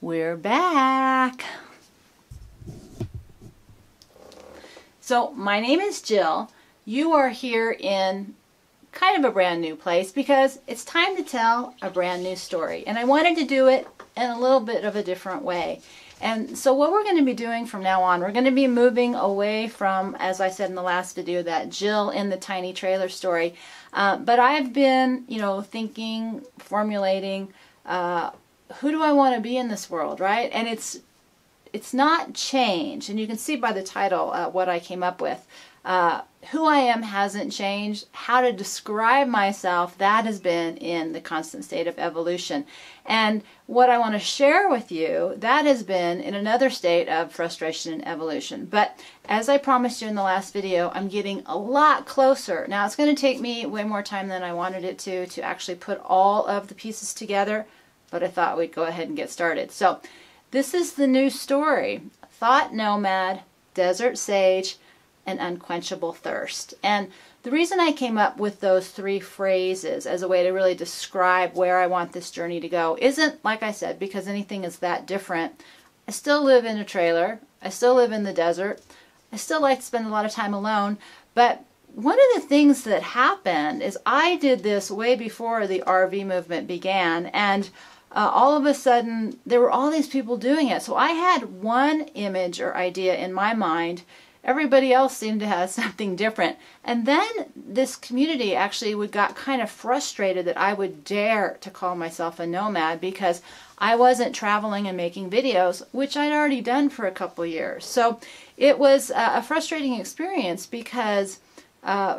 We're back. So my name is Jill. You are here in kind of a brand new place because it's time to tell a brand new story. And I wanted to do it in a little bit of a different way. And so what we're going to be doing from now on, we're going to be moving away from, as I said in the last video, that Jill in the tiny trailer story. But I've been, thinking, formulating, who do I want to be in this world, right? And it's not change. And you can see by the title what I came up with. Who I am hasn't changed. How to describe myself, that has been in the constant state of evolution. And what I want to share with you, that has been in another state of frustration and evolution. But as I promised you in the last video, I'm getting a lot closer. Now it's going to take me way more time than I wanted it to actually put all of the pieces together, but I thought we'd go ahead and get started. So this is the new story. Thought Nomad, Desert Sage, and Unquenchable Thirst. And the reason I came up with those three phrases as a way to really describe where I want this journey to go isn't, like I said, because anything is that different. I still live in a trailer. I still live in the desert. I still like to spend a lot of time alone. But one of the things that happened is I did this way before the RV movement began, and all of a sudden there were all these people doing it. So I had one image or idea in my mind. Everybody else seemed to have something different. And then this community actually got kind of frustrated that I would dare to call myself a nomad because I wasn't traveling and making videos, which I'd already done for a couple years. So it was a frustrating experience because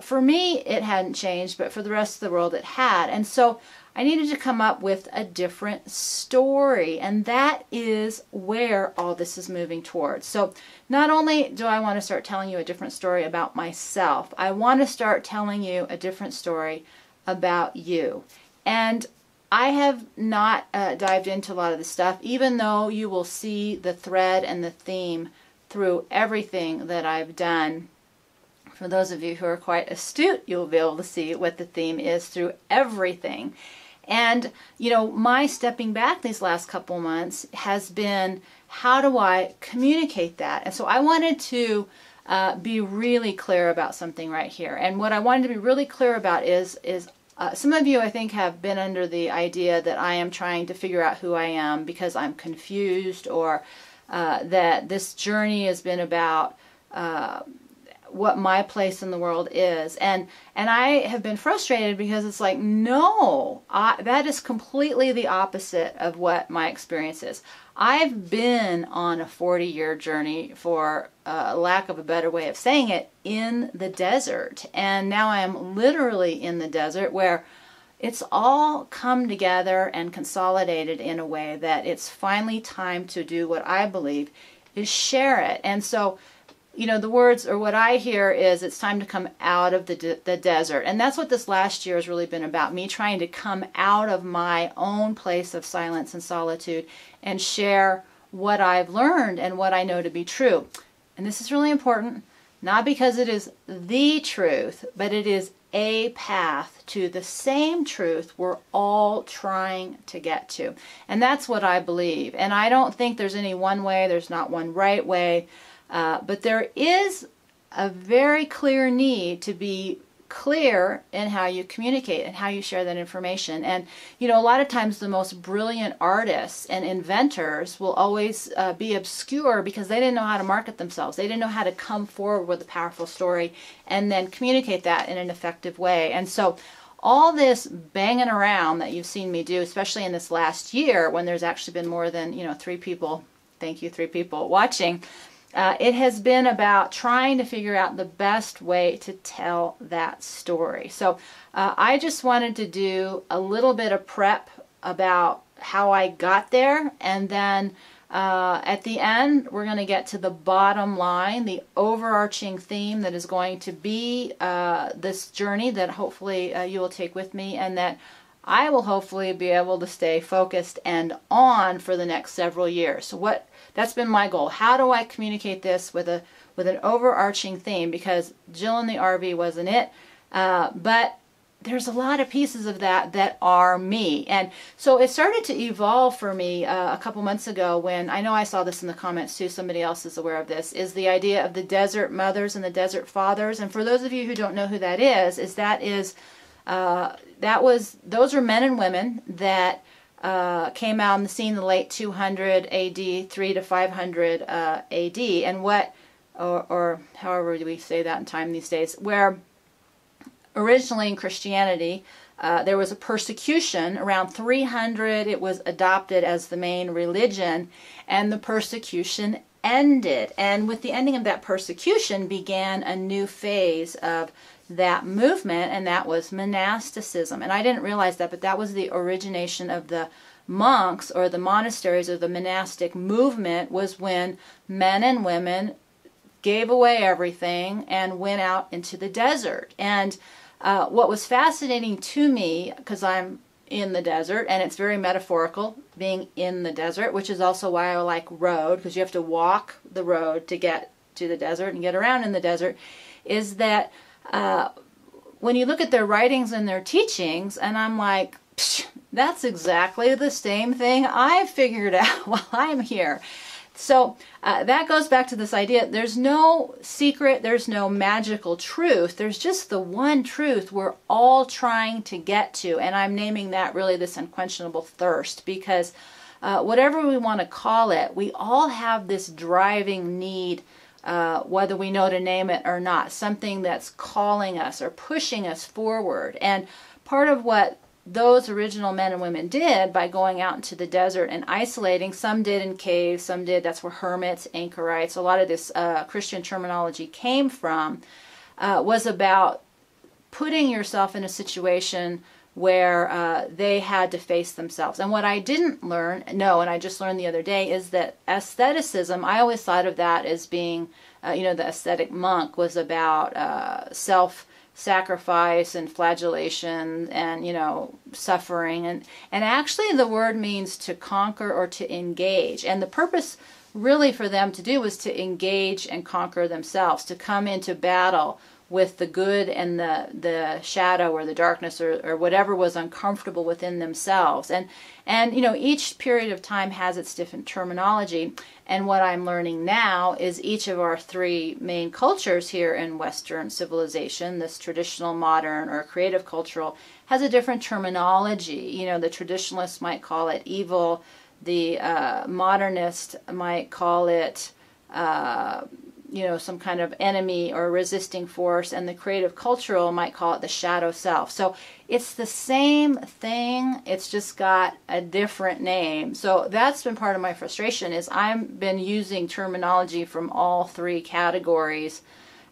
for me it hadn't changed, but for the rest of the world it had. And so I needed to come up with a different story, and that is where all this is moving towards. So not only do I want to start telling you a different story about myself, I want to start telling you a different story about you. And I have not dived into a lot of this stuff, even though you will see the thread and the theme through everything that I've done. For those of you who are quite astute, you'll be able to see what the theme is through everything. And, my stepping back these last couple months has been, how do I communicate that? And so I wanted to be really clear about something right here. And what I wanted to be really clear about is some of you, I think, have been under the idea that I am trying to figure out who I am because I'm confused, or that this journey has been about what my place in the world is, and I have been frustrated because it's like, no, that is completely the opposite of what my experience is. I've been on a 40-year journey, for lack of a better way of saying it, in the desert, and now I am literally in the desert where it's all come together and consolidated in a way that it's finally time to do what I believe is share it. And so the words, or what I hear is, it's time to come out of the desert. And that's what this last year has really been about, me trying to come out of my own place of silence and solitude and share what I've learned and what I know to be true. And this is really important, not because it is the truth, but it is a path to the same truth we're all trying to get to. And that's what I believe. And I don't think there's any one way, there's not one right way. But there is a very clear need to be clear in how you communicate and how you share that information. And, a lot of times the most brilliant artists and inventors will always be obscure because they didn't know how to market themselves. They didn't know how to come forward with a powerful story and then communicate that in an effective way. And so all this banging around that you've seen me do, especially in this last year when there's actually been more than, 3 people, thank you, 3 people watching, it has been about trying to figure out the best way to tell that story. So I just wanted to do a little bit of prep about how I got there, and then at the end we're going to get to the bottom line, the overarching theme that is going to be this journey that hopefully you will take with me, and that I will hopefully be able to stay focused and on for the next several years. So that's been my goal. How do I communicate this with an overarching theme? Because Jill in the RV wasn't it, but there's a lot of pieces of that that are me. And so it started to evolve for me a couple months ago, when I know I saw this in the comments too, somebody else is aware of this, is the idea of the desert mothers and the desert fathers. And for those of you who don't know who that is those are men and women that came out on the scene in the late 200 AD, 3 to 500 AD, and or however do we say that in time these days, where originally in Christianity, there was a persecution. Around 300, it was adopted as the main religion, and the persecution ended. And with the ending of that persecution began a new phase of that movement, and that was monasticism. And I didn't realize that, but that was the origination of the monks, or the monasteries, or the monastic movement, was when men and women gave away everything and went out into the desert. And what was fascinating to me, because I'm in the desert, and it's very metaphorical, being in the desert, which is also why I like road, because you have to walk the road to get to the desert and get around in the desert, is that when you look at their writings and their teachings, and I'm like, that's exactly the same thing I figured out while I'm here. So that goes back to this idea, there's no secret, there's no magical truth, there's just the one truth we're all trying to get to, and I'm naming that really this unquenchable thirst, because whatever we want to call it, we all have this driving need, whether we know to name it or not, something that's calling us or pushing us forward. And part of what those original men and women did by going out into the desert and isolating, some did in caves, some did, that's where hermits, anchorites, a lot of this Christian terminology came from, was about putting yourself in a situation where they had to face themselves. And what I didn't and I just learned the other day, is that asceticism, I always thought of that as being, the ascetic monk was about self-sacrifice and flagellation and, suffering. And actually the word means to conquer or to engage. And the purpose really for them to do was to engage and conquer themselves, to come into battle with the good and the shadow or the darkness or whatever was uncomfortable within themselves. And each period of time has its different terminology. And what I'm learning now is each of our three main cultures here in Western civilization, this traditional, modern, or creative cultural, has a different terminology. The traditionalists might call it evil. The modernist might call it some kind of enemy or resisting force, and the creative cultural might call it the shadow self. So it's the same thing, it's just got a different name. So that's been part of my frustration, is I've been using terminology from all three categories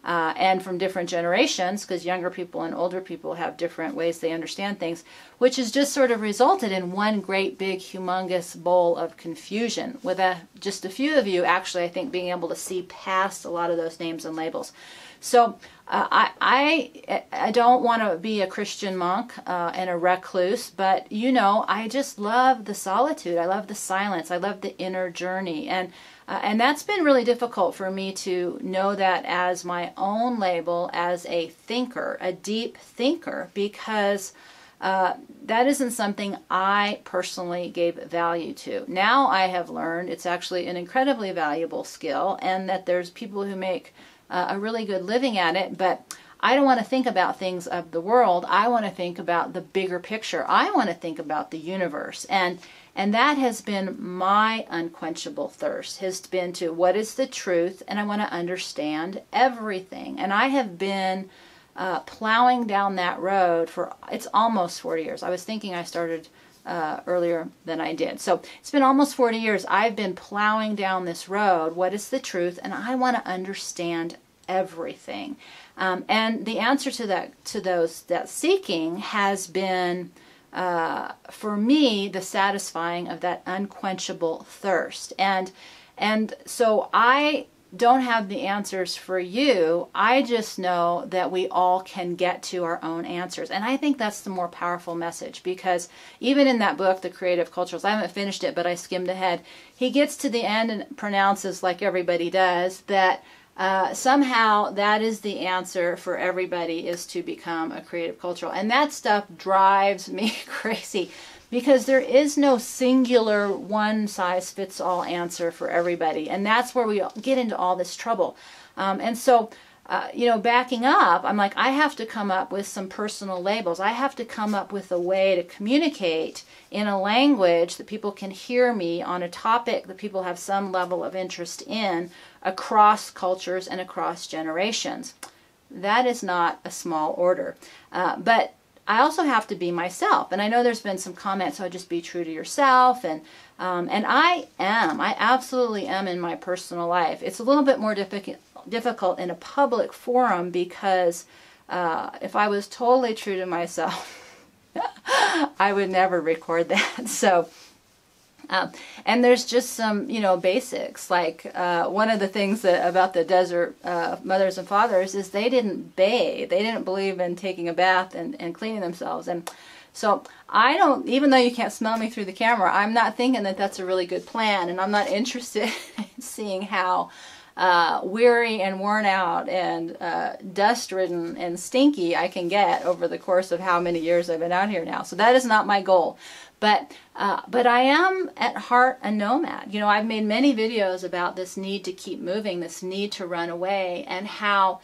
and from different generations, because younger people and older people have different ways they understand things, which has just sort of resulted in one great big humongous bowl of confusion, with just a few of you actually, I think, being able to see past a lot of those names and labels. So I don't want to be a Christian monk and a recluse, but I just love the solitude, I love the silence, I love the inner journey, and that's been really difficult for me to know that as my own label, as a thinker, a deep thinker, because that isn't something I personally gave value to. Now I have learned it's actually an incredibly valuable skill, and that there's people who make a really good living at it, but I don't want to think about things of the world. I want to think about the bigger picture. I want to think about the universe. And that has been my unquenchable thirst, has been to what is the truth, and I want to understand everything. And I have been plowing down that road for, it's almost 40 years. I was thinking I started earlier than I did. So it's been almost 40 years. I've been plowing down this road. What is the truth? And I want to understand everything. And the answer to that seeking has been, for me, the satisfying of that unquenchable thirst. And so I don't have the answers for you. I just know that we all can get to our own answers. And I think that's the more powerful message, because even in that book, The Creative Cultures, I haven't finished it, but I skimmed ahead. He gets to the end and pronounces, like everybody does, that somehow that is the answer for everybody, is to become a creative cultural. And that stuff drives me crazy, because there is no singular one-size-fits-all answer for everybody. And that's where we get into all this trouble. And so, you know, backing up, I'm like, I have to come up with some personal labels. I have to come up with a way to communicate in a language that people can hear me on a topic that people have some level of interest in, across cultures and across generations. That is not a small order. But I also have to be myself. And I know there's been some comments, so just be true to yourself. And I absolutely am in my personal life. It's a little bit more difficult in a public forum, because if I was totally true to myself, I would never record that. So, and there's just some, you know, basics. Like one of the things about the desert mothers and fathers is they didn't bathe. They didn't believe in taking a bath and cleaning themselves. And so I don't, even though you can't smell me through the camera, I'm not thinking that that's a really good plan. And I'm not interested in seeing how weary and worn out and dust-ridden and stinky I can get over the course of how many years I've been out here now. So that is not my goal. But I am at heart a nomad. You know, I've made many videos about this need to keep moving, this need to run away, and how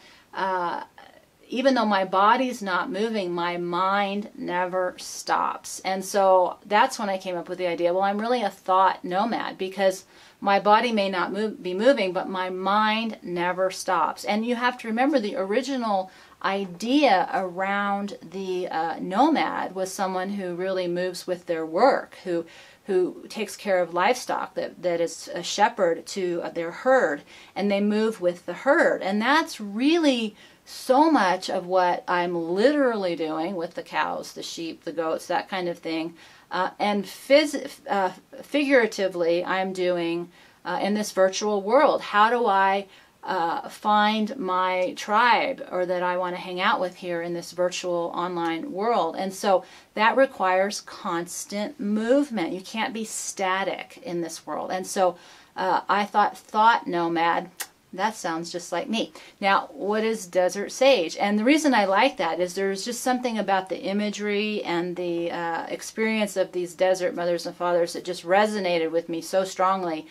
even though my body's not moving, my mind never stops. And so that's when I came up with the idea, well, I'm really a thought nomad, because my body may not be moving, but my mind never stops. And you have to remember, the original idea around the nomad was someone who really moves with their work, who takes care of livestock, that is a shepherd to their herd, and they move with the herd. And that's really so much of what I'm literally doing with the cows, the sheep, the goats, that kind of thing. And figuratively, I'm doing in this virtual world. How do I find my tribe, or that I want to hang out with here in this virtual online world? And so that requires constant movement. You can't be static in this world. And so I thought nomad, that sounds just like me. Now, what is desert sage? And the reason I like that is there's just something about the imagery and the experience of these desert mothers and fathers that just resonated with me so strongly,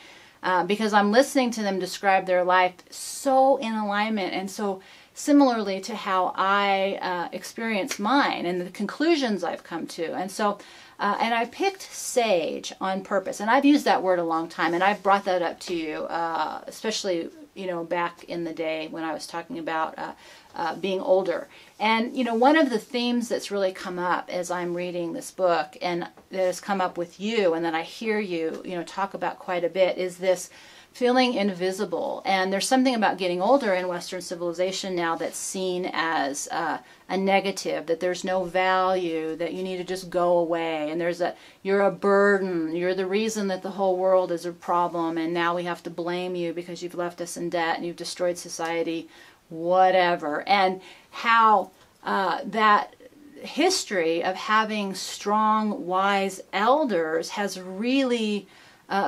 because I'm listening to them describe their life so in alignment and so similarly to how I experience mine and the conclusions I've come to. And so, and I picked sage on purpose, and I've used that word a long time, and I've brought that up to you, especially, you know, back in the day when I was talking about being older. And, you know, one of the themes that's really come up as I'm reading this book, and that has come up with you, and that I hear you, you know, talk about quite a bit, is this feeling invisible. And there's something about getting older in Western civilization now that's seen as a negative, that there's no value, that you need to just go away, and you're a burden, you're the reason that the whole world is a problem, and now we have to blame you because you've left us in debt and you've destroyed society, whatever. And how that history of having strong, wise elders has really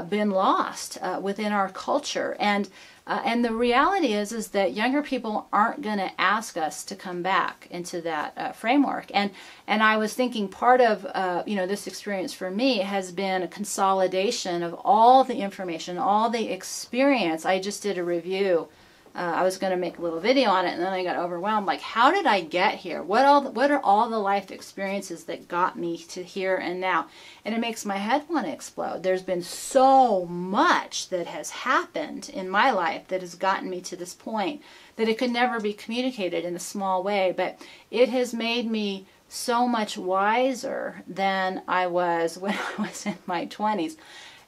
been lost within our culture. And the reality is that younger people aren't going to ask us to come back into that framework. And I was thinking part of you know, this experience for me has been a consolidation of all the information, all the experience. I just did a review. I was going to make a little video on it, and then I got overwhelmed. Like, how did I get here? What are all the life experiences that got me to here and now? And it makes my head want to explode. There's been so much that has happened in my life that has gotten me to this point that it could never be communicated in a small way, but it has made me so much wiser than I was when I was in my 20s.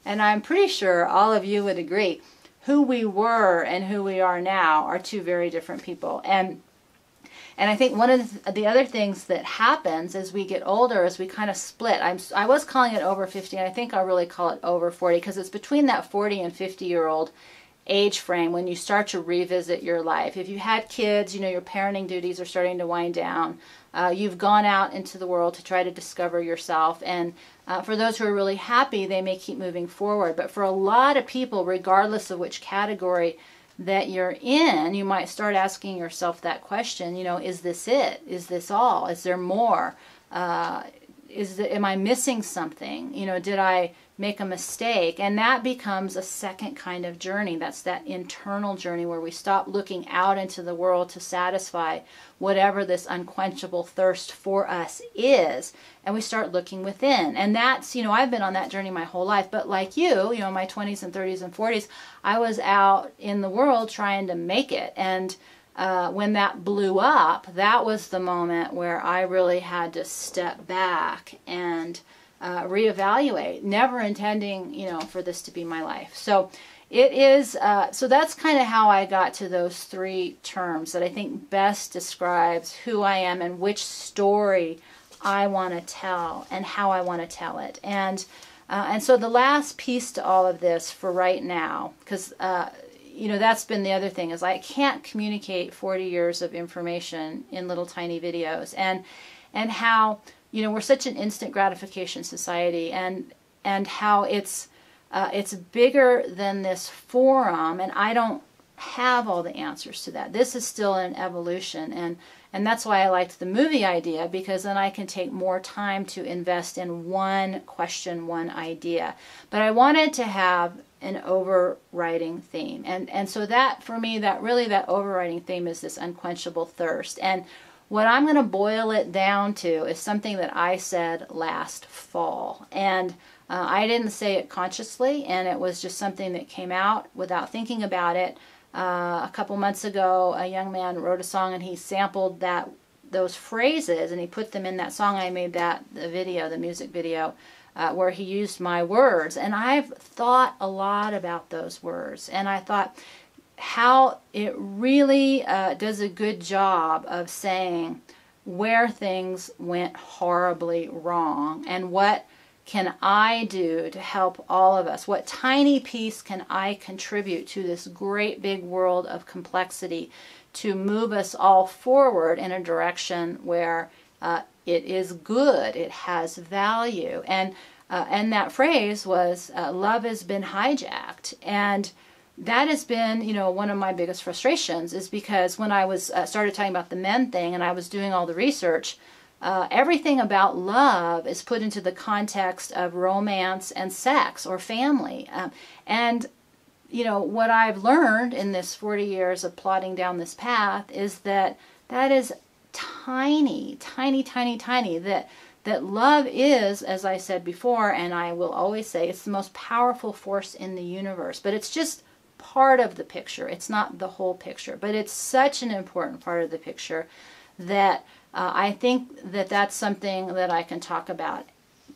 And I'm pretty sure all of you would agree. Who we were and who we are now are two very different people. And I think one of the other things that happens as we get older is we kind of split. I was calling it over 50, and I think I'll really call it over 40, because it's between that 40 and 50-year-old age frame when you start to revisit your life. If you had kids, you know, your parenting duties are starting to wind down. You've gone out into the world to try to discover yourself, and for those who are really happy, they may keep moving forward. But for a lot of people, regardless of which category that you're in, you might start asking yourself that question, you know, is this it? Is this all? Is there more? Am I missing something? You know, did I make a mistake? And that becomes a second kind of journey. That's that internal journey where we stop looking out into the world to satisfy whatever this unquenchable thirst for us is, and we start looking within. And that's, you know, I've been on that journey my whole life, but like you know, in my 20s and 30s and 40s, I was out in the world trying to make it. And when that blew up, that was the moment where I really had to step back and reevaluate, never intending, you know, for this to be my life. So it is, so that's kind of how I got to those three terms that I think best describes who I am and which story I want to tell and how I want to tell it. And so the last piece to all of this for right now, because you know, that's been the other thing, is I can't communicate 40 years of information in little tiny videos, and how, you know, we're such an instant gratification society, and how it's bigger than this forum, and I don't have all the answers to that. This is still an evolution, and that's why I liked the movie idea, because then I can take more time to invest in one question, one idea. But I wanted to have an overriding theme, and so that, for me, that overriding theme is this unquenchable thirst. And what I'm going to boil it down to is something that I said last fall, and I didn't say it consciously, and it was just something that came out without thinking about it. A couple months ago, a young man wrote a song, and he sampled those phrases, and he put them in that song. I made the music video, where he used my words. And I've thought a lot about those words, and I thought how it really does a good job of saying where things went horribly wrong, and what can I do to help all of us? What tiny piece can I contribute to this great big world of complexity to move us all forward in a direction where it is good, it has value? And that phrase was, love has been hijacked. And that has been, you know, one of my biggest frustrations, is because when I was started talking about the men thing, and I was doing all the research, everything about love is put into the context of romance and sex or family. And, you know, what I've learned in this 40 years of plodding down this path is that is tiny, tiny, tiny, tiny. That love is, as I said before, and I will always say, it's the most powerful force in the universe. But it's just part of the picture. It's not the whole picture. But it's such an important part of the picture that I think that that's something that I can talk about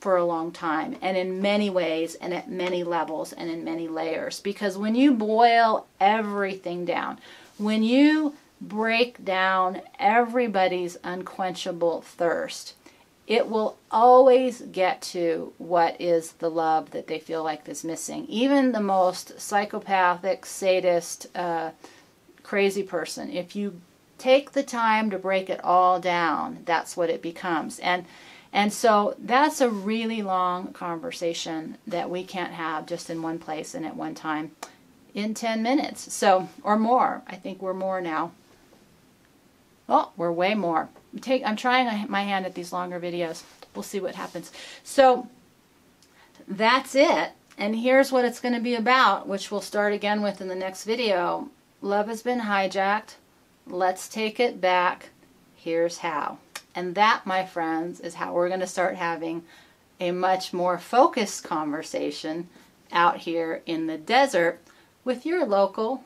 for a long time, and in many ways, and at many levels, and in many layers. Because when you boil everything down, when you break down everybody's unquenchable thirst, it will always get to what is the love that they feel like is missing. Even the most psychopathic, sadist, crazy person, if you take the time to break it all down, that's what it becomes. And so that's a really long conversation that we can't have just in one place and at one time in 10 minutes. So, or more. I think we're more now. Oh, we're way more. I'm trying my hand at these longer videos. We'll see what happens. So that's it. And here's what it's going to be about, which we'll start again with in the next video. Love has been hijacked. Let's take it back. Here's how. And that, my friends, is how we're going to start having a much more focused conversation out here in the desert with your local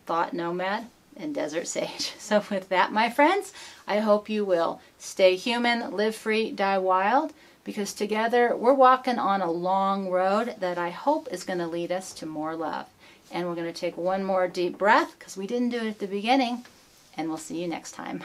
thought nomad and desert sage. So with that, my friends, I hope you will stay human, live free, die wild, because together we're walking on a long road that I hope is going to lead us to more love. And we're going to take one more deep breath, because we didn't do it at the beginning, and we'll see you next time.